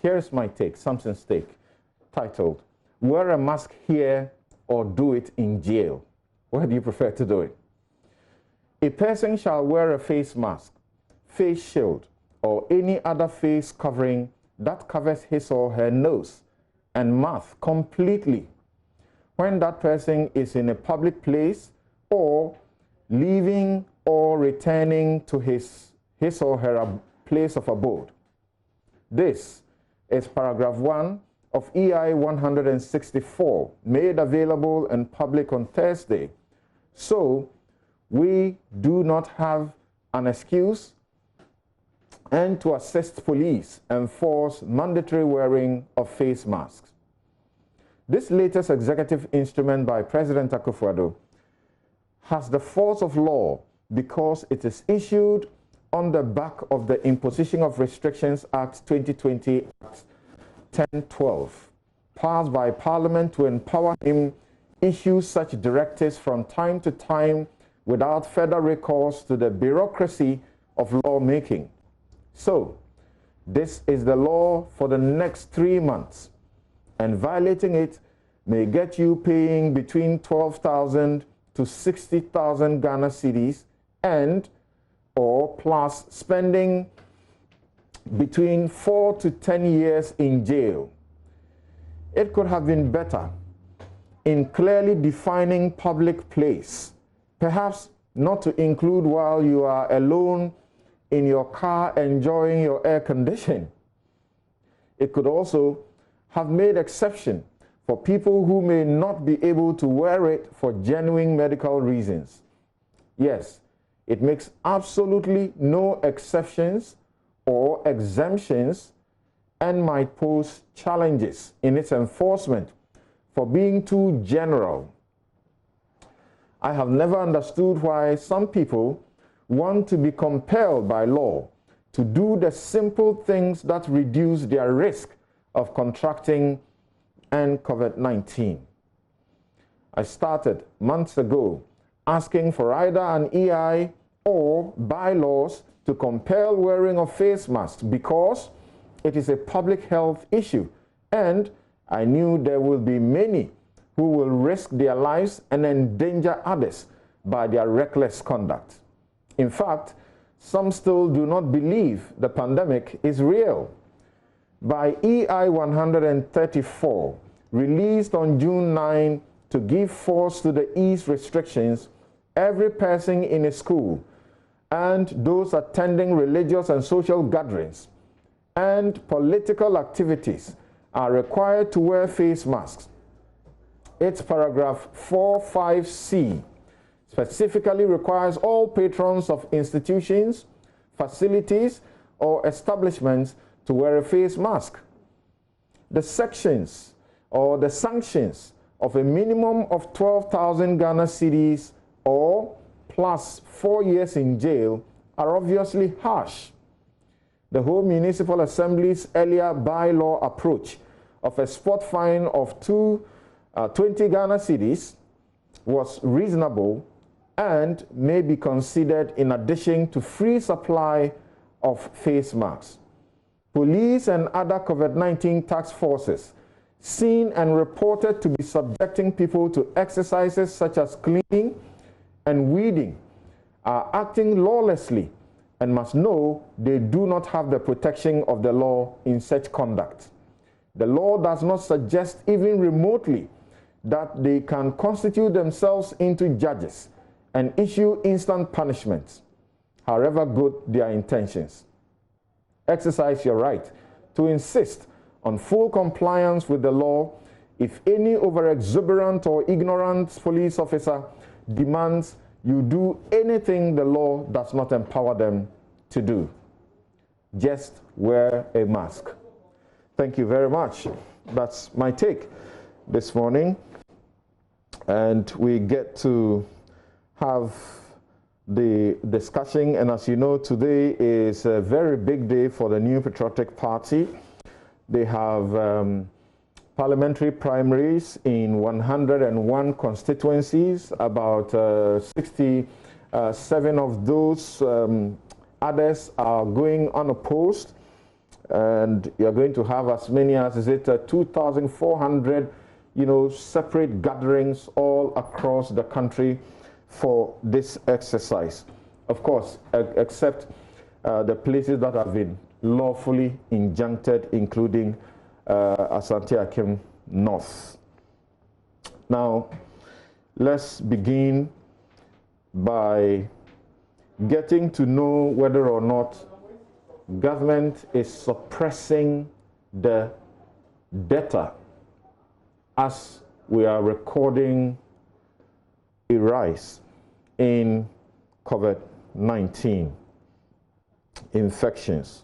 Here's my take, Samson's take, titled, Wear a Mask Here or Do It in Jail. Where do you prefer to do it? A person shall wear a face mask, face shield, or any other face covering that covers his or her nose and mouth completely when that person is in a public place or leaving or returning to his or her place of abode. This is paragraph 1 of EI 164, made available in public on Thursday. So we do not have an excuse and to assist police enforce mandatory wearing of face masks. This latest executive instrument by President Akufo-Addo has the force of law because it is issued on the back of the Imposition of Restrictions Act 2020 Act 1012, passed by Parliament to empower him issue such directives from time to time without further recourse to the bureaucracy of lawmaking. So, this is the law for the next 3 months, and violating it may get you paying between 12,000 to 60,000 Ghana cedis and or plus spending between 4 to 10 years in jail. It could have been better in clearly defining public place, perhaps not to include while you are alone in your car enjoying your air condition. It could also have made exception for people who may not be able to wear it for genuine medical reasons. Yes, it makes absolutely no exceptions or exemptions and might pose challenges in its enforcement for being too general. I have never understood why some people want to be compelled by law to do the simple things that reduce their risk of contracting and COVID-19. I started months ago asking for either an EI or bylaws to compel wearing of face masks because it is a public health issue, and I knew there will be many who will risk their lives and endanger others by their reckless conduct. In fact, some still do not believe the pandemic is real. By EI 134, released on June 9 to give force to the ease restrictions, every person in a school and those attending religious and social gatherings and political activities are required to wear face masks. Its paragraph 45C specifically requires all patrons of institutions, facilities, or establishments to wear a face mask. The sections or the sanctions of a minimum of 12,000 Ghana cedis or plus 4 years in jail are obviously harsh. The whole Municipal Assembly's earlier bylaw approach of a spot fine of 20 Ghana cedis was reasonable and may be considered in addition to free supply of face masks. Police and other COVID-19 task forces seen and reported to be subjecting people to exercises such as cleaning and weeding are acting lawlessly and must know they do not have the protection of the law in such conduct. The law does not suggest even remotely that they can constitute themselves into judges and issue instant punishments, however good their intentions. Exercise your right to insist on full compliance with the law if any over-exuberant or ignorant police officer demands you do anything the law does not empower them to do. Just wear a mask. Thank you very much. That's my take this morning. And we get to have the discussion. And as you know, today is a very big day for the New Patriotic Party. They have parliamentary primaries in 101 constituencies. About 67 of those others are going unopposed. and you're going to have as many as, is it 2,400, separate gatherings all across the country for this exercise. Of course, except the places that have been lawfully injuncted, including Asante Akim North. Now, let's begin by getting to know whether or not government is suppressing the data as we are recording a rise in COVID-19 infections.